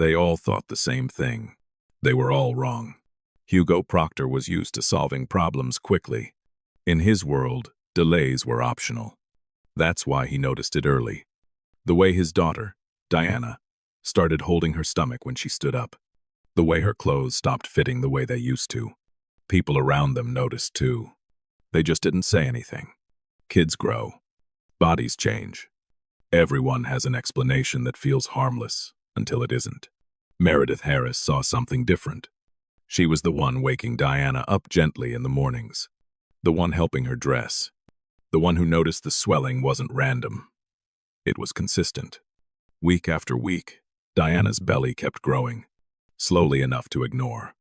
They all thought the same thing. They were all wrong. Hugo Proctor was used to solving problems quickly. In his world, delays were optional. That's why he noticed it early. The way his daughter, Diana, started holding her stomach when she stood up. The way her clothes stopped fitting the way they used to. People around them noticed too. They just didn't say anything. Kids grow. Bodies change. Everyone has an explanation that feels harmless until it isn't. Meredith Harris saw something different. She was the one waking Diana up gently in the mornings. The one helping her dress. The one who noticed the swelling wasn't random. It was consistent. Week after week, Diana's belly kept growing. Slowly enough to ignore.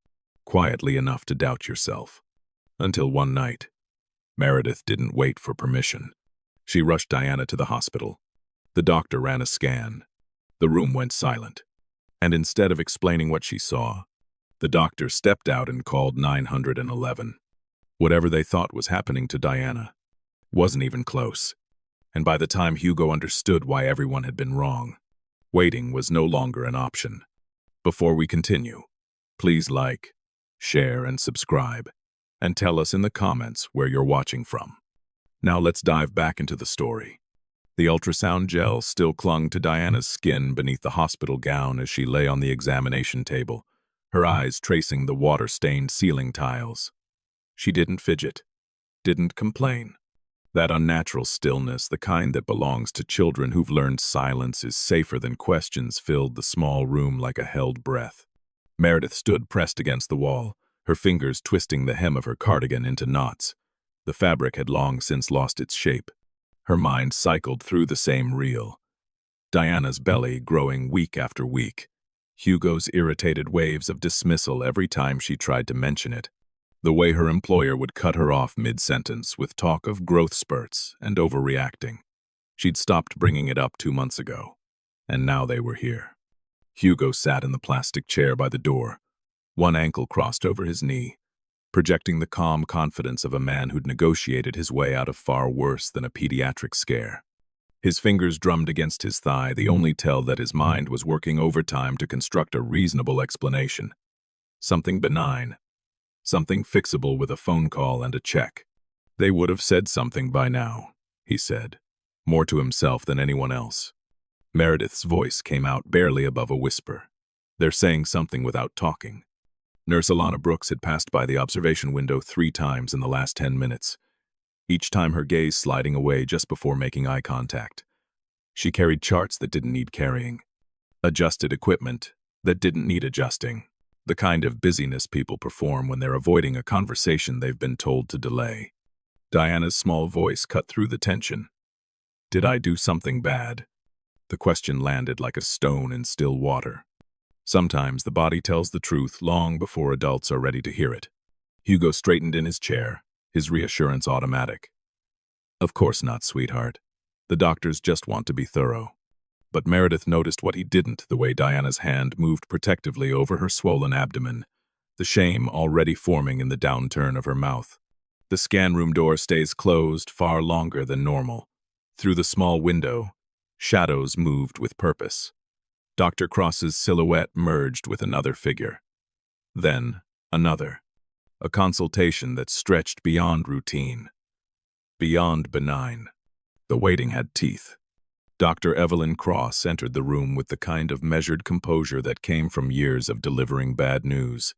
Quietly enough to doubt yourself. Until one night, Meredith didn't wait for permission. She rushed Diana to the hospital. The doctor ran a scan. The room went silent. And instead of explaining what she saw, the doctor stepped out and called 911. Whatever they thought was happening to Diana wasn't even close. And by the time Hugo understood why everyone had been wrong, waiting was no longer an option. Before we continue, please like, share, and subscribe, and tell us in the comments where you're watching from. Now let's dive back into the story. The ultrasound gel still clung to Diana's skin beneath the hospital gown as she lay on the examination table, her eyes tracing the water-stained ceiling tiles. She didn't fidget, didn't complain. That unnatural stillness, the kind that belongs to children who've learned silence is safer than questions, filled the small room like a held breath. Meredith stood pressed against the wall, her fingers twisting the hem of her cardigan into knots. The fabric had long since lost its shape. Her mind cycled through the same reel. Diana's belly growing week after week. Hugo's irritated waves of dismissal every time she tried to mention it. The way her employer would cut her off mid-sentence with talk of growth spurts and overreacting. She'd stopped bringing it up 2 months ago, and now they were here. Hugo sat in the plastic chair by the door, one ankle crossed over his knee, projecting the calm confidence of a man who'd negotiated his way out of far worse than a pediatric scare. His fingers drummed against his thigh, the only tell that his mind was working overtime to construct a reasonable explanation. Something benign. Something fixable with a phone call and a check. They would have said something by now, he said, more to himself than anyone else. Meredith's voice came out barely above a whisper. They're saying something without talking. Nurse Alana Brooks had passed by the observation window 3 times in the last 10 minutes, each time her gaze sliding away just before making eye contact. She carried charts that didn't need carrying, adjusted equipment that didn't need adjusting, the kind of busyness people perform when they're avoiding a conversation they've been told to delay. Diana's small voice cut through the tension. Did I do something bad? The question landed like a stone in still water. Sometimes the body tells the truth long before adults are ready to hear it. Hugo straightened in his chair, his reassurance automatic. Of course not, sweetheart. The doctors just want to be thorough. But Meredith noticed what he didn't, the way Diana's hand moved protectively over her swollen abdomen, the shame already forming in the downturn of her mouth. The scan room door stays closed far longer than normal. Through the small window, shadows moved with purpose. Dr. Cross's silhouette merged with another figure. Then, another. A consultation that stretched beyond routine. Beyond benign. The waiting had teeth. Dr. Evelyn Cross entered the room with the kind of measured composure that came from years of delivering bad news.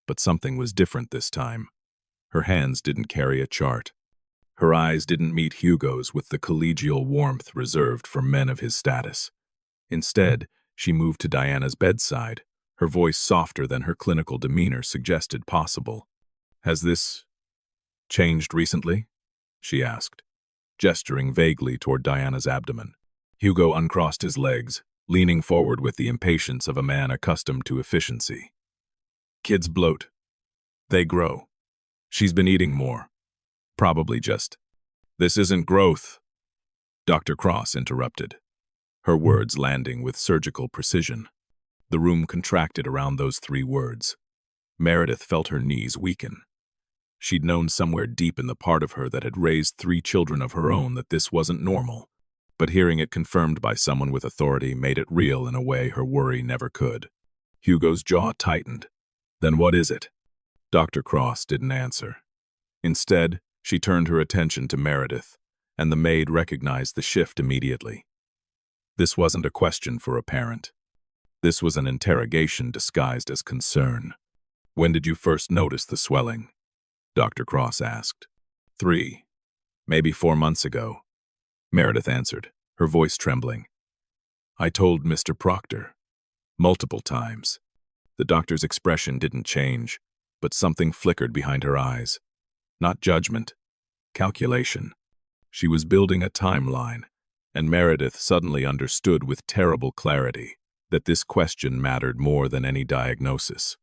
But something was different this time. Her hands didn't carry a chart. Her eyes didn't meet Hugo's with the collegial warmth reserved for men of his status. Instead, she moved to Diana's bedside, her voice softer than her clinical demeanor suggested possible. Has this changed recently? She asked, gesturing vaguely toward Diana's abdomen. Hugo uncrossed his legs, leaning forward with the impatience of a man accustomed to efficiency. Kids bloat. They grow. She's been eating more. Probably just. This isn't growth, Dr. Cross interrupted, her words landing with surgical precision. The room contracted around those 3 words. Meredith felt her knees weaken. She'd known somewhere deep in the part of her that had raised 3 children of her own that this wasn't normal. but hearing it confirmed by someone with authority made it real in a way her worry never could. Hugo's jaw tightened. Then what is it? Dr. Cross didn't answer. Instead, she turned her attention to Meredith, and the maid recognized the shift immediately. This wasn't a question for a parent. This was an interrogation disguised as concern. When did you first notice the swelling? Dr. Cross asked. 3, maybe 4 months ago. Meredith answered, her voice trembling. I told Mr. Proctor. Multiple times. The doctor's expression didn't change, but something flickered behind her eyes. Not judgment. Calculation. She was building a timeline, and Meredith suddenly understood with terrible clarity that this question mattered more than any diagnosis.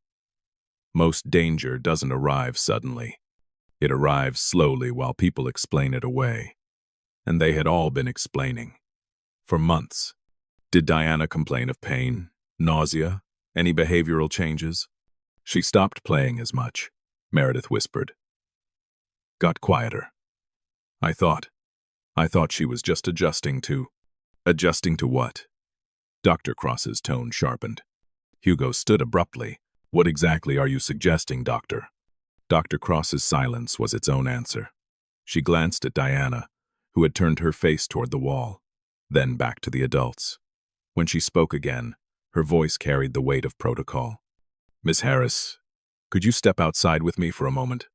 Most danger doesn't arrive suddenly. It arrives slowly while people explain it away. And they had all been explaining. For months. Did Diana complain of pain, nausea, any behavioral changes? She stopped playing as much, Meredith whispered. Got quieter. I thought she was just adjusting to what? Dr. Cross's tone sharpened. Hugo stood abruptly. What exactly are you suggesting, Doctor? Dr. Cross's silence was its own answer. She glanced at Diana, who had turned her face toward the wall, then back to the adults. When she spoke again, her voice carried the weight of protocol. Miss Harris, could you step outside with me for a moment?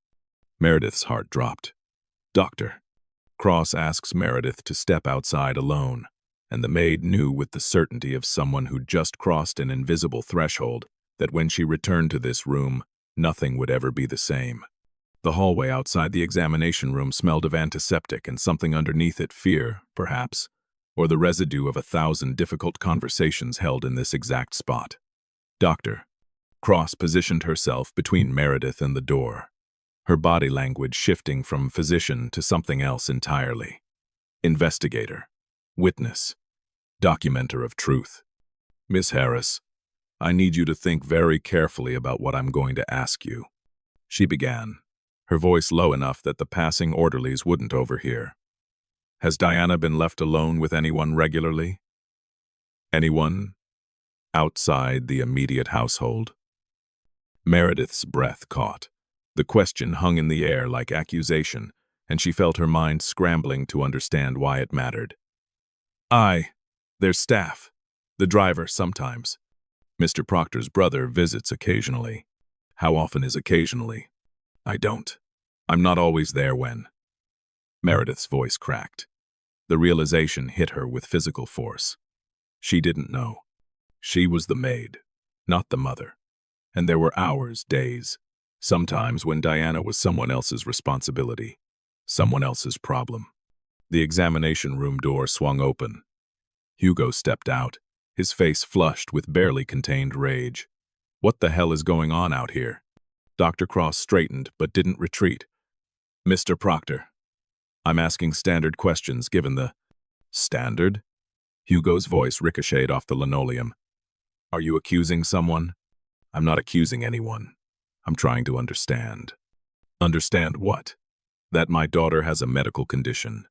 Meredith's heart dropped. Doctor. Cross asks Meredith to step outside alone, and the maid knew with the certainty of someone who'd just crossed an invisible threshold that when she returned to this room, nothing would ever be the same. The hallway outside the examination room smelled of antiseptic and something underneath it, fear, perhaps, or the residue of 1,000 difficult conversations held in this exact spot. Doctor. Cross positioned herself between Meredith and the door, her body language shifting from physician to something else entirely. Investigator. Witness. Documenter of truth. Miss Harris, I need you to think very carefully about what I'm going to ask you. She began, her voice low enough that the passing orderlies wouldn't overhear. Has Diana been left alone with anyone regularly? Anyone outside the immediate household? Meredith's breath caught. The question hung in the air like accusation, and she felt her mind scrambling to understand why it mattered. There's staff. The driver sometimes. Mr. Proctor's brother visits occasionally. How often is occasionally? I don't. I'm not always there when. Meredith's voice cracked. The realization hit her with physical force. She didn't know. She was the maid, not the mother. And there were hours, days, sometimes when Diana was someone else's responsibility, someone else's problem. The examination room door swung open. Hugo stepped out, his face flushed with barely contained rage. What the hell is going on out here? Dr. Cross straightened but didn't retreat. Mr. Proctor, I'm asking standard questions given the… Standard? Hugo's voice ricocheted off the linoleum. Are you accusing someone? I'm not accusing anyone. I'm trying to understand. Understand what? That my daughter has a medical condition.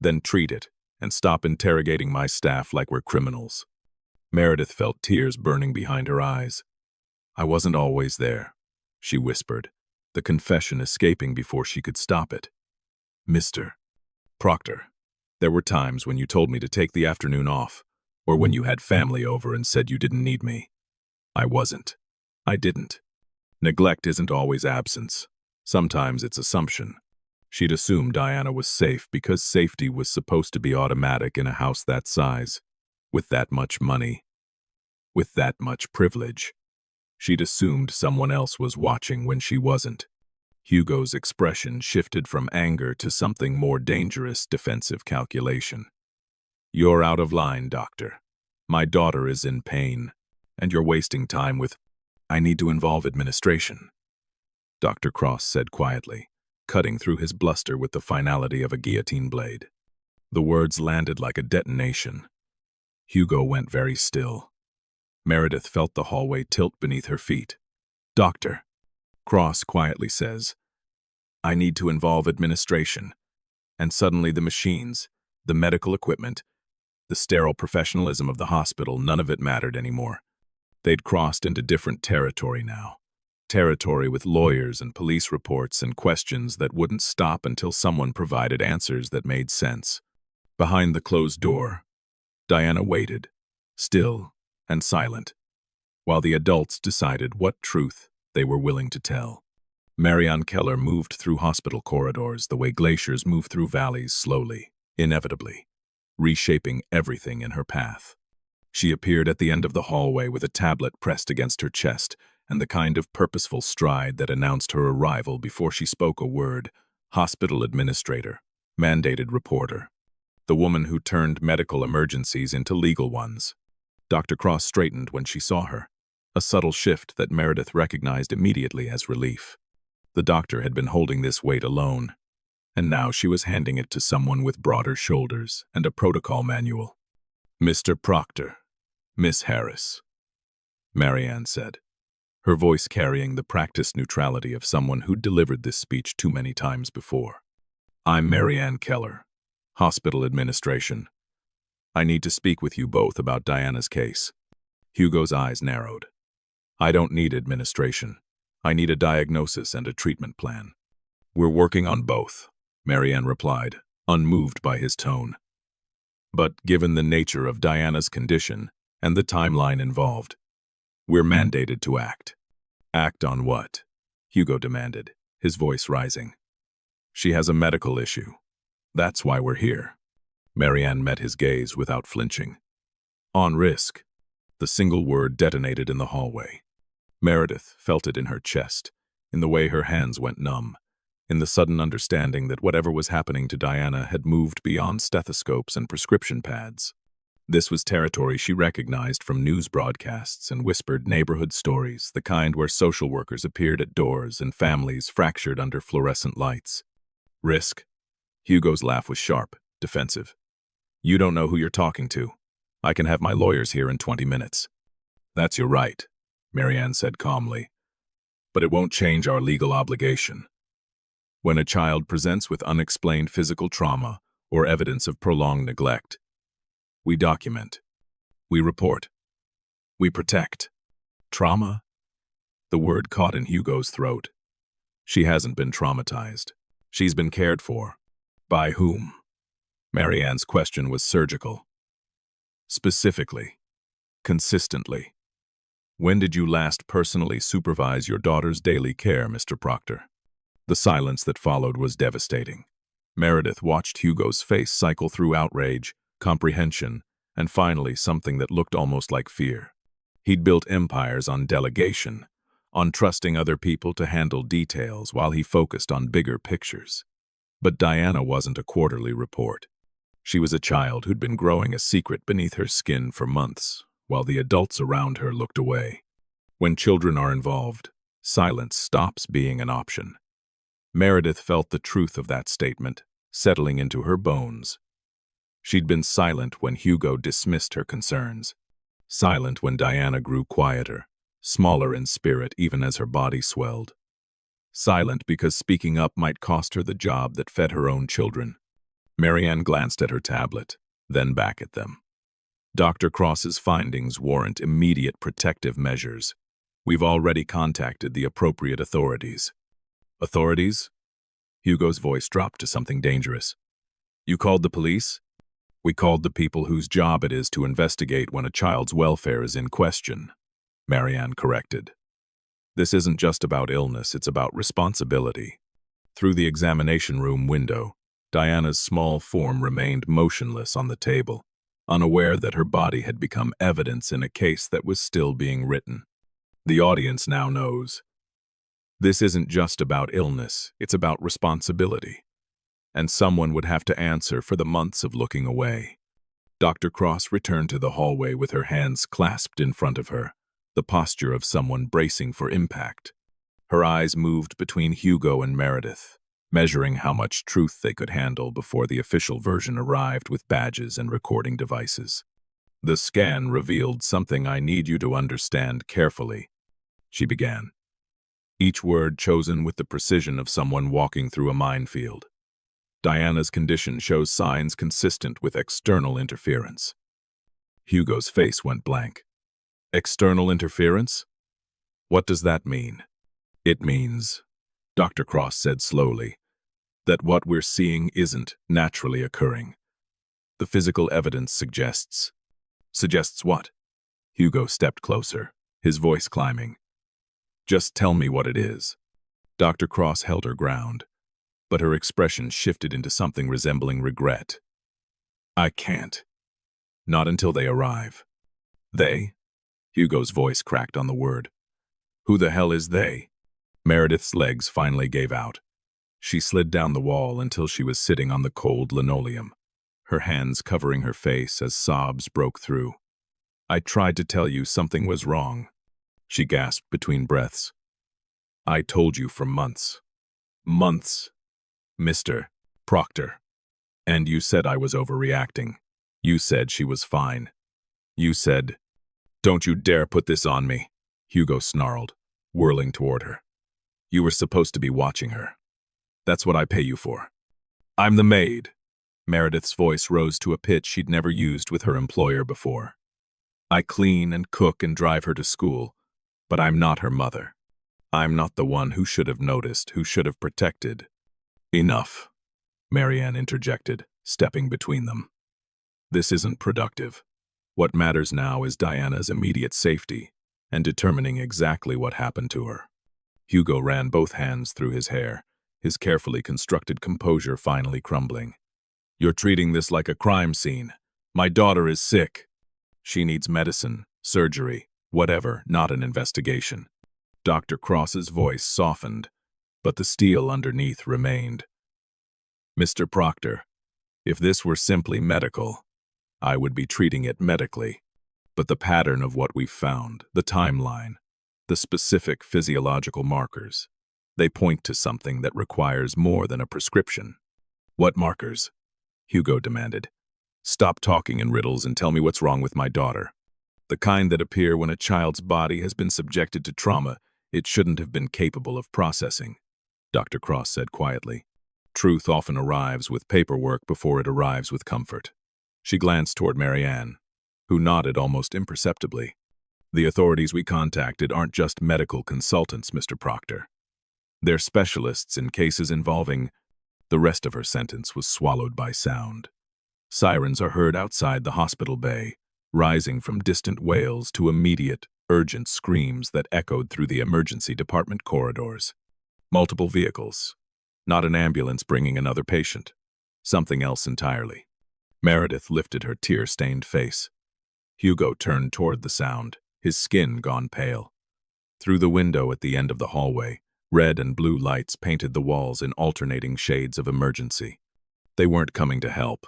Then treat it, and stop interrogating my staff like we're criminals. Meredith felt tears burning behind her eyes. I wasn't always there, she whispered, the confession escaping before she could stop it. Mr. Proctor, there were times when you told me to take the afternoon off, or when you had family over and said you didn't need me. I wasn't. I didn't. Neglect isn't always absence. Sometimes it's assumption. She'd assumed Diana was safe because safety was supposed to be automatic in a house that size, with that much money, with that much privilege. She'd assumed someone else was watching when she wasn't. Hugo's expression shifted from anger to something more dangerous, defensive calculation. You're out of line, doctor. My daughter is in pain, and you're wasting time with… I need to involve administration, Dr. Cross said quietly, cutting through his bluster with the finality of a guillotine blade. The words landed like a detonation. Hugo went very still. Meredith felt the hallway tilt beneath her feet. Doctor, Cross quietly says, I need to involve administration. And suddenly the machines, the medical equipment, The sterile professionalism of the hospital, none of it mattered anymore. They'd crossed into different territory now. Territory with lawyers and police reports and questions that wouldn't stop until someone provided answers that made sense. Behind the closed door, Diana waited, still and silent, while the adults decided what truth they were willing to tell. Marianne Keller moved through hospital corridors the way glaciers move through valleys slowly, inevitably, reshaping everything in her path. She appeared at the end of the hallway with a tablet pressed against her chest and the kind of purposeful stride that announced her arrival before she spoke a word. Hospital administrator, mandated reporter. The woman who turned medical emergencies into legal ones. Dr. Cross straightened when she saw her, a subtle shift that Meredith recognized immediately as relief. The doctor had been holding this weight alone, and now she was handing it to someone with broader shoulders and a protocol manual. "Mr. Proctor, Miss Harris," Marianne said, her voice carrying the practiced neutrality of someone who'd delivered this speech too many times before. "I'm Marianne Keller, Hospital Administration. I need to speak with you both about Diana's case." Hugo's eyes narrowed. "I don't need administration. I need a diagnosis and a treatment plan." "We're working on both," Marianne replied, unmoved by his tone. "But given the nature of Diana's condition and the timeline involved, we're mandated to act." "Act on what?" Hugo demanded, his voice rising. "She has a medical issue. That's why we're here." Marianne met his gaze without flinching. "On risk." The single word detonated in the hallway. Meredith felt it in her chest, in the way her hands went numb, in the sudden understanding that whatever was happening to Diana had moved beyond stethoscopes and prescription pads. This was territory she recognized from news broadcasts and whispered neighborhood stories, the kind where social workers appeared at doors and families fractured under fluorescent lights. "Risk?" Hugo's laugh was sharp, defensive. "You don't know who you're talking to. I can have my lawyers here in 20 minutes. "That's your right," Marianne said calmly. "But it won't change our legal obligation. When a child presents with unexplained physical trauma or evidence of prolonged neglect, we document. We report. We protect." "Trauma?" The word caught in Hugo's throat. "She hasn't been traumatized. She's been cared for." "By whom?" Marianne's question was surgical. "Specifically. Consistently. When did you last personally supervise your daughter's daily care, Mr. Proctor?" The silence that followed was devastating. Meredith watched Hugo's face cycle through outrage, comprehension, and finally something that looked almost like fear. He'd built empires on delegation, on trusting other people to handle details while he focused on bigger pictures. But Diana wasn't a quarterly report. She was a child who'd been growing a secret beneath her skin for months, while the adults around her looked away. When children are involved, silence stops being an option. Meredith felt the truth of that statement, settling into her bones. She'd been silent when Hugo dismissed her concerns, silent when Diana grew quieter, smaller in spirit even as her body swelled. Silent because speaking up might cost her the job that fed her own children. Marianne glanced at her tablet, then back at them. "Dr. Cross's findings warrant immediate protective measures. We've already contacted the appropriate authorities." "Authorities?" Hugo's voice dropped to something dangerous. "You called the police?" "We called the people whose job it is to investigate when a child's welfare is in question," Marianne corrected. "This isn't just about illness, it's about responsibility." Through the examination room window, Diana's small form remained motionless on the table, unaware that her body had become evidence in a case that was still being written. The audience now knows. This isn't just about illness, it's about responsibility. And someone would have to answer for the months of looking away. Dr. Cross returned to the hallway with her hands clasped in front of her, the posture of someone bracing for impact. Her eyes moved between Hugo and Meredith, measuring how much truth they could handle before the official version arrived with badges and recording devices. "The scan revealed something I need you to understand carefully," she began, each word chosen with the precision of someone walking through a minefield. "Diana's condition shows signs consistent with external interference. Hugo's face went blank. External interference? What does that mean? It means, Dr. Cross said slowly, that what we're seeing isn't naturally occurring. The physical evidence suggests. Suggests what? Hugo stepped closer, his voice climbing. Just tell me what it is. Dr. Cross held her ground, but her expression shifted into something resembling regret. I can't. Not until they arrive. They? Hugo's voice cracked on the word. Who the hell is they? Meredith's legs finally gave out. She slid down the wall until she was sitting on the cold linoleum, her hands covering her face as sobs broke through. I tried to tell you something was wrong, she gasped between breaths. I told you for months. Months, Mr. Proctor. And you said I was overreacting. You said she was fine. You said, don't you dare put this on me, Hugo snarled, whirling toward her. You were supposed to be watching her. That's what I pay you for. I'm the maid. Meredith's voice rose to a pitch she'd never used with her employer before. I clean and cook and drive her to school, but I'm not her mother. I'm not the one who should have noticed, who should have protected. Enough, Marianne interjected, stepping between them. This isn't productive. What matters now is Diana's immediate safety and determining exactly what happened to her. Hugo ran both hands through his hair, his carefully constructed composure finally crumbling. You're treating this like a crime scene. My daughter is sick. She needs medicine, surgery, whatever, not an investigation. Dr. Cross's voice softened, but the steel underneath remained. Mr. Proctor, if this were simply medical, I would be treating it medically. But the pattern of what we've found, the timeline, the specific physiological markers, they point to something that requires more than a prescription. What markers? Hugo demanded. Stop talking in riddles and tell me what's wrong with my daughter. The kind that appear when a child's body has been subjected to trauma it shouldn't have been capable of processing, Dr. Cross said quietly. Truth often arrives with paperwork before it arrives with comfort. She glanced toward Marianne, who nodded almost imperceptibly. The authorities we contacted aren't just medical consultants, Mr. Proctor. They're specialists in cases involving... The rest of her sentence was swallowed by sound. Sirens are heard outside the hospital bay, rising from distant wails to immediate, urgent screams that echoed through the emergency department corridors. Multiple vehicles. Not an ambulance bringing another patient. Something else entirely. Meredith lifted her tear-stained face. Hugo turned toward the sound, his skin gone pale. Through the window at the end of the hallway, red and blue lights painted the walls in alternating shades of emergency. They weren't coming to help.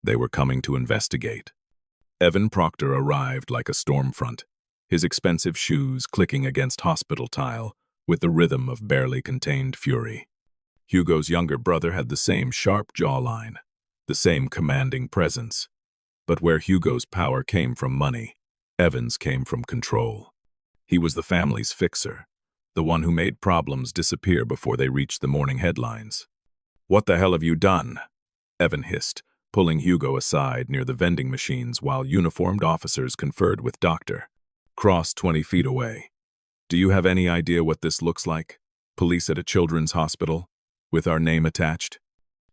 They were coming to investigate. Evan Proctor arrived like a storm front, his expensive shoes clicking against hospital tile with the rhythm of barely contained fury. Hugo's younger brother had the same sharp jawline, the same commanding presence. But where Hugo's power came from money, Evan's came from control. He was the family's fixer, the one who made problems disappear before they reached the morning headlines. What the hell have you done? Evan hissed, pulling Hugo aside near the vending machines while uniformed officers conferred with Dr. Cross 20 feet away. Do you have any idea what this looks like? Police at a children's hospital, with our name attached?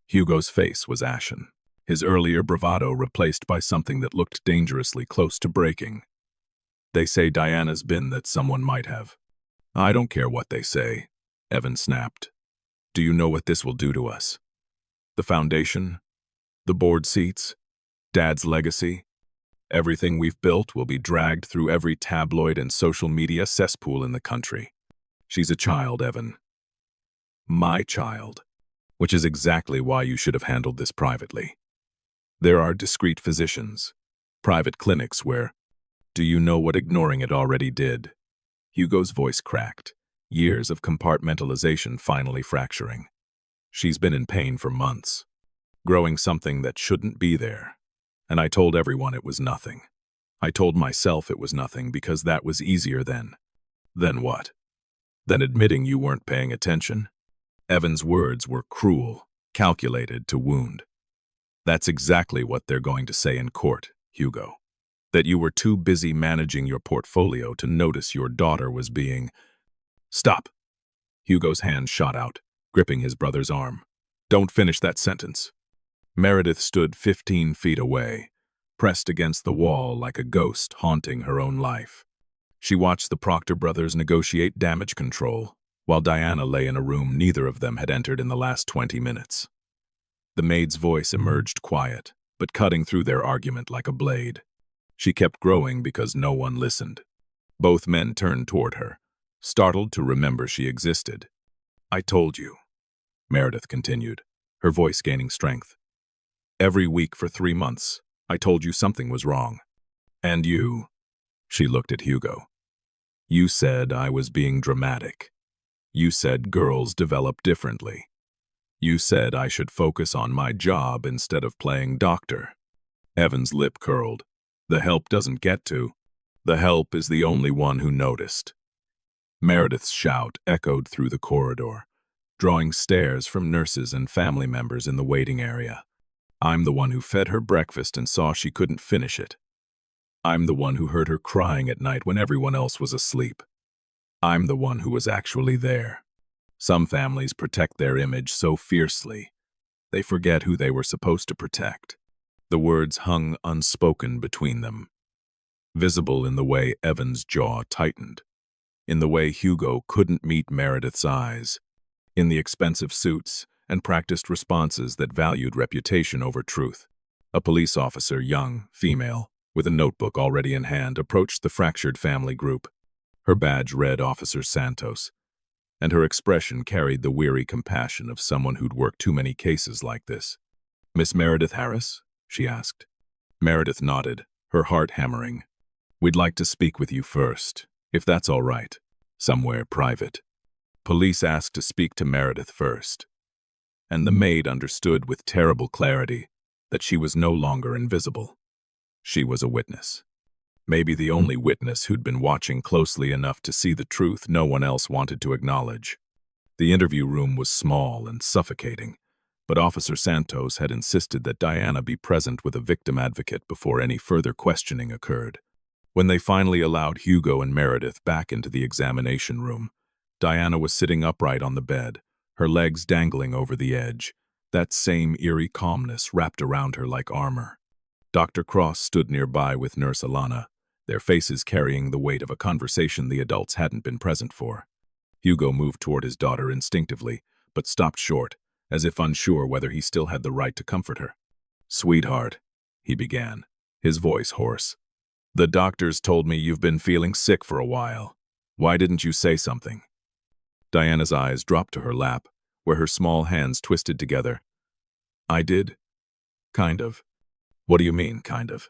Hugo's face was ashen, his earlier bravado replaced by something that looked dangerously close to breaking. They say Diana's been that someone might have. I don't care what they say, Evan snapped. Do you know what this will do to us? The foundation? The board seats? Dad's legacy? Everything we've built will be dragged through every tabloid and social media cesspool in the country. She's a child, Evan. My child. Which is exactly why you should have handled this privately. There are discreet physicians, private clinics where... Do you know what ignoring it already did? Hugo's voice cracked, years of compartmentalization finally fracturing. She's been in pain for months, growing something that shouldn't be there. And I told everyone it was nothing. I told myself it was nothing because that was easier then. Then what? Then admitting you weren't paying attention? Evan's words were cruel, calculated to wound. That's exactly what they're going to say in court, Hugo. That you were too busy managing your portfolio to notice your daughter was being— Stop! Hugo's hand shot out, gripping his brother's arm. Don't finish that sentence. Meredith stood 15 feet away, pressed against the wall like a ghost haunting her own life. She watched the Proctor brothers negotiate damage control, while Diana lay in a room neither of them had entered in the last 20 minutes. The maid's voice emerged quiet, but cutting through their argument like a blade. She kept growing because no one listened. Both men turned toward her, startled to remember she existed. I told you, Meredith continued, her voice gaining strength. Every week for 3 months, I told you something was wrong. And you, she looked at Hugo. You said I was being dramatic. You said girls develop differently. You said I should focus on my job instead of playing doctor. Evan's lip curled. The help doesn't get to. The help is the only one who noticed. Meredith's shout echoed through the corridor, drawing stares from nurses and family members in the waiting area. I'm the one who fed her breakfast and saw she couldn't finish it. I'm the one who heard her crying at night when everyone else was asleep. I'm the one who was actually there. Some families protect their image so fiercely, they forget who they were supposed to protect. The words hung unspoken between them, visible in the way Evan's jaw tightened, in the way Hugo couldn't meet Meredith's eyes, in the expensive suits and practiced responses that valued reputation over truth. A police officer, young, female, with a notebook already in hand, approached the fractured family group. Her badge read Officer Santos, and her expression carried the weary compassion of someone who'd worked too many cases like this. Miss Meredith Harris? She asked. Meredith nodded, her heart hammering. We'd like to speak with you first, if that's all right. Somewhere private. Police asked to speak to Meredith first. And the maid understood with terrible clarity that she was no longer invisible. She was a witness. Maybe the only witness who'd been watching closely enough to see the truth no one else wanted to acknowledge. The interview room was small and suffocating, but Officer Santos had insisted that Diana be present with a victim advocate before any further questioning occurred. When they finally allowed Hugo and Meredith back into the examination room, Diana was sitting upright on the bed, her legs dangling over the edge, that same eerie calmness wrapped around her like armor. Dr. Cross stood nearby with Nurse Alana, their faces carrying the weight of a conversation the adults hadn't been present for. Hugo moved toward his daughter instinctively, but stopped short, as if unsure whether he still had the right to comfort her. Sweetheart, he began, his voice hoarse. The doctors told me you've been feeling sick for a while. Why didn't you say something? Diana's eyes dropped to her lap, where her small hands twisted together. I did. Kind of. What do you mean, kind of?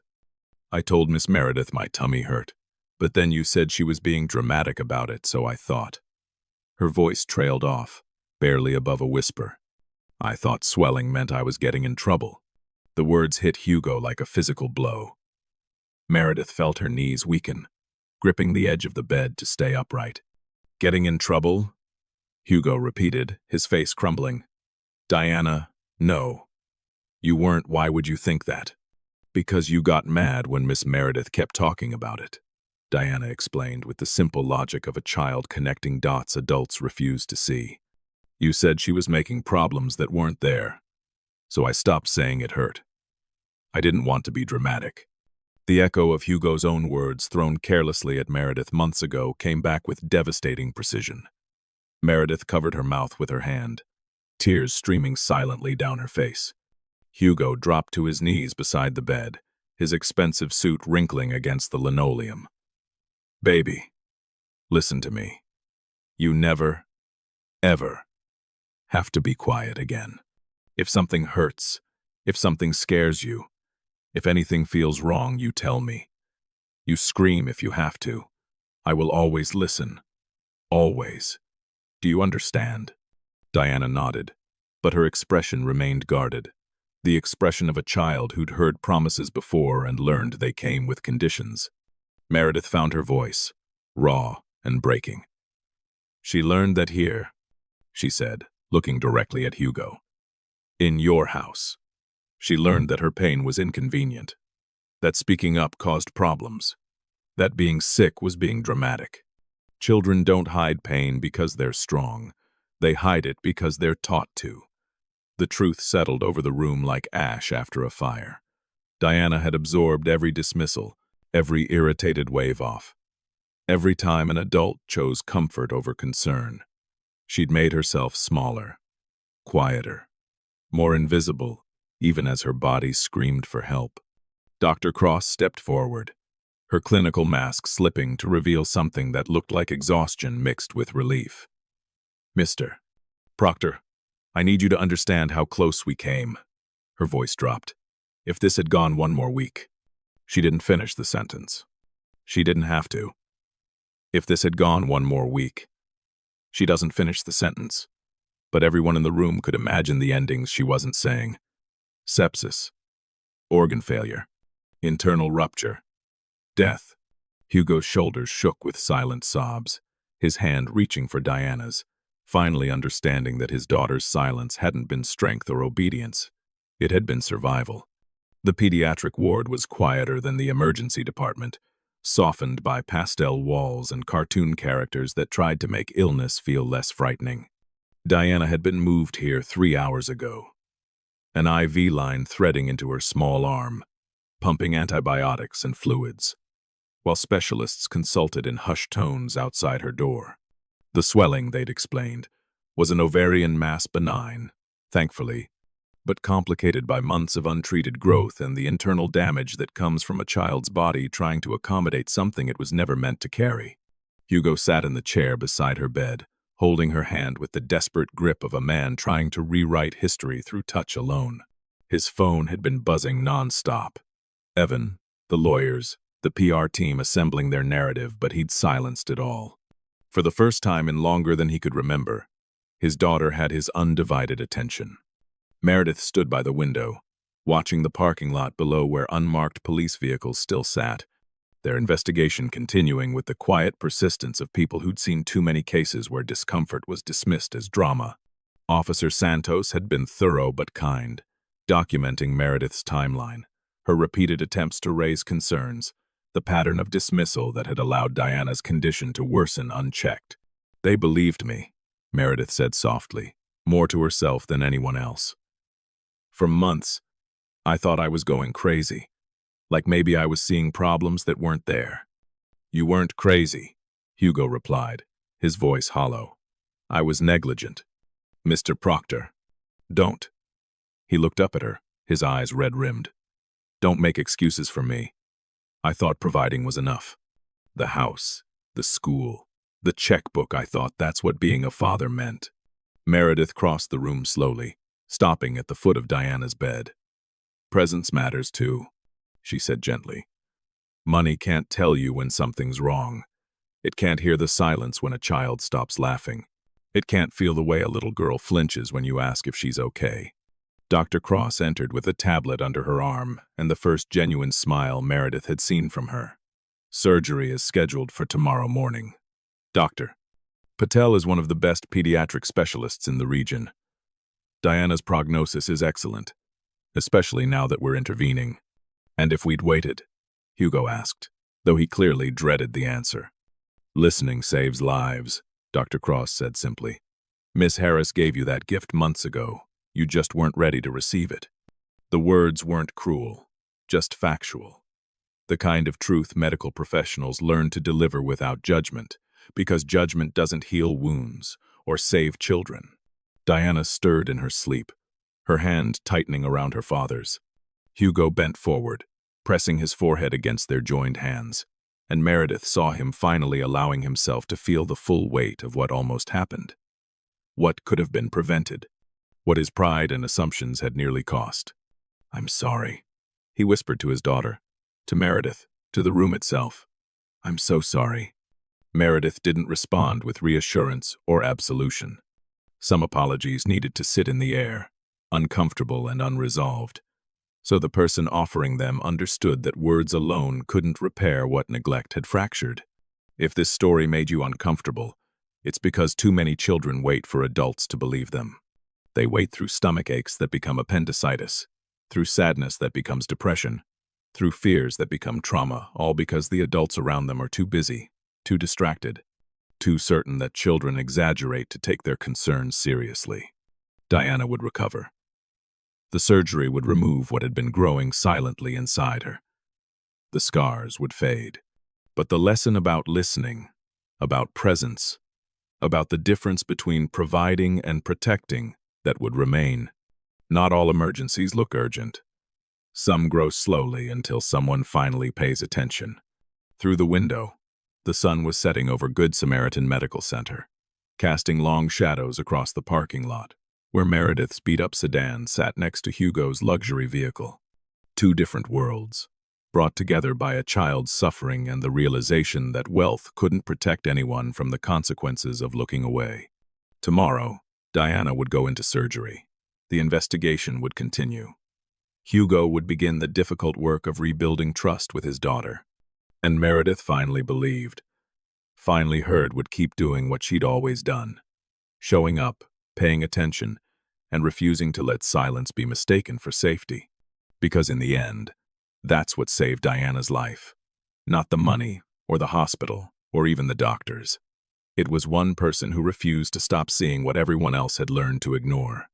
I told Miss Meredith my tummy hurt, but then you said she was being dramatic about it, so I thought. Her voice trailed off, barely above a whisper. I thought swelling meant I was getting in trouble. The words hit Hugo like a physical blow. Meredith felt her knees weaken, gripping the edge of the bed to stay upright. Getting in trouble? Hugo repeated, his face crumbling. Diana, no. You weren't. Why would you think that? Because you got mad when Miss Meredith kept talking about it, Diana explained with the simple logic of a child connecting dots adults refuse to see. You said she was making problems that weren't there, so I stopped saying it hurt. I didn't want to be dramatic. The echo of Hugo's own words thrown carelessly at Meredith months ago came back with devastating precision. Meredith covered her mouth with her hand, tears streaming silently down her face. Hugo dropped to his knees beside the bed, his expensive suit wrinkling against the linoleum. Baby, listen to me. You never, ever have to be quiet again. If something hurts, if something scares you, if anything feels wrong, you tell me. You scream if you have to. I will always listen. Always. Do you understand? Diana nodded, but her expression remained guarded. The expression of a child who'd heard promises before and learned they came with conditions. Meredith found her voice, raw and breaking. She learned that here, she said, looking directly at Hugo. In your house. She learned that her pain was inconvenient. that speaking up caused problems, that being sick was being dramatic. Children don't hide pain because they're strong. They hide it because they're taught to. The truth settled over the room like ash after a fire. Diana had absorbed every dismissal, every irritated wave-off. Every time an adult chose comfort over concern, she'd made herself smaller, quieter, more invisible, even as her body screamed for help. Dr. Cross stepped forward, her clinical mask slipping to reveal something that looked like exhaustion mixed with relief. "Mr. Proctor, I need you to understand how close we came." Her voice dropped. "If this had gone one more week." She didn't finish the sentence. She didn't have to. If this had gone one more week. She doesn't finish the sentence. But everyone in the room could imagine the endings she wasn't saying. Sepsis. Organ failure. Internal rupture. Death. Hugo's shoulders shook with silent sobs, his hand reaching for Diana's, finally understanding that his daughter's silence hadn't been strength or obedience. It had been survival. The pediatric ward was quieter than the emergency department, softened by pastel walls and cartoon characters that tried to make illness feel less frightening. Diana had been moved here 3 hours ago, an IV line threading into her small arm, pumping antibiotics and fluids, while specialists consulted in hushed tones outside her door. The swelling, they'd explained, was an ovarian mass, benign, thankfully, but complicated by months of untreated growth and the internal damage that comes from a child's body trying to accommodate something it was never meant to carry. Hugo sat in the chair beside her bed, holding her hand with the desperate grip of a man trying to rewrite history through touch alone. His phone had been buzzing non-stop. Evan, the lawyers, the PR team assembling their narrative, but he'd silenced it all. For the first time in longer than he could remember, his daughter had his undivided attention. Meredith stood by the window, watching the parking lot below where unmarked police vehicles still sat, their investigation continuing with the quiet persistence of people who'd seen too many cases where discomfort was dismissed as drama. Officer Santos had been thorough but kind, documenting Meredith's timeline, her repeated attempts to raise concerns, the pattern of dismissal that had allowed Diana's condition to worsen unchecked. "They believed me," Meredith said softly, more to herself than anyone else. "For months, I thought I was going crazy, like maybe I was seeing problems that weren't there." "You weren't crazy," Hugo replied, his voice hollow. "I was negligent. Mr. Proctor, don't." He looked up at her, his eyes red-rimmed. "Don't make excuses for me. I thought providing was enough. The house, the school, the checkbook, I thought that's what being a father meant." Meredith crossed the room slowly, stopping at the foot of Diana's bed. "Presence matters too," she said gently. "Money can't tell you when something's wrong. It can't hear the silence when a child stops laughing. It can't feel the way a little girl flinches when you ask if she's okay." Dr. Cross entered with a tablet under her arm and the first genuine smile Meredith had seen from her. "Surgery is scheduled for tomorrow morning. Dr. Patel is one of the best pediatric specialists in the region. Diana's prognosis is excellent, especially now that we're intervening." "And if we'd waited?" Hugo asked, though he clearly dreaded the answer. "Listening saves lives," Dr. Cross said simply. "Miss Harris gave you that gift months ago. You just weren't ready to receive it." The words weren't cruel, just factual. The kind of truth medical professionals learn to deliver without judgment, because judgment doesn't heal wounds or save children. Diana stirred in her sleep, her hand tightening around her father's. Hugo bent forward, pressing his forehead against their joined hands, and Meredith saw him finally allowing himself to feel the full weight of what almost happened. What could have been prevented? What his pride and assumptions had nearly cost. "I'm sorry," he whispered to his daughter, to Meredith, to the room itself. "I'm so sorry." Meredith didn't respond with reassurance or absolution. Some apologies needed to sit in the air, uncomfortable and unresolved, so the person offering them understood that words alone couldn't repair what neglect had fractured. If this story made you uncomfortable, it's because too many children wait for adults to believe them. They wait through stomach aches that become appendicitis, through sadness that becomes depression, through fears that become trauma, all because the adults around them are too busy, too distracted, too certain that children exaggerate to take their concerns seriously. Diana would recover. The surgery would remove what had been growing silently inside her. The scars would fade. But the lesson about listening, about presence, about the difference between providing and protecting, that would remain. Not all emergencies look urgent. Some grow slowly until someone finally pays attention. Through the window, the sun was setting over Good Samaritan Medical Center, casting long shadows across the parking lot, where Meredith's beat-up sedan sat next to Hugo's luxury vehicle. Two different worlds, brought together by a child's suffering and the realization that wealth couldn't protect anyone from the consequences of looking away. Tomorrow, Diana would go into surgery. The investigation would continue. Hugo would begin the difficult work of rebuilding trust with his daughter. And Meredith finally believed, finally heard, would keep doing what she'd always done. Showing up, paying attention, and refusing to let silence be mistaken for safety. Because in the end, that's what saved Diana's life. Not the money, or the hospital, or even the doctors. It was one person who refused to stop seeing what everyone else had learned to ignore.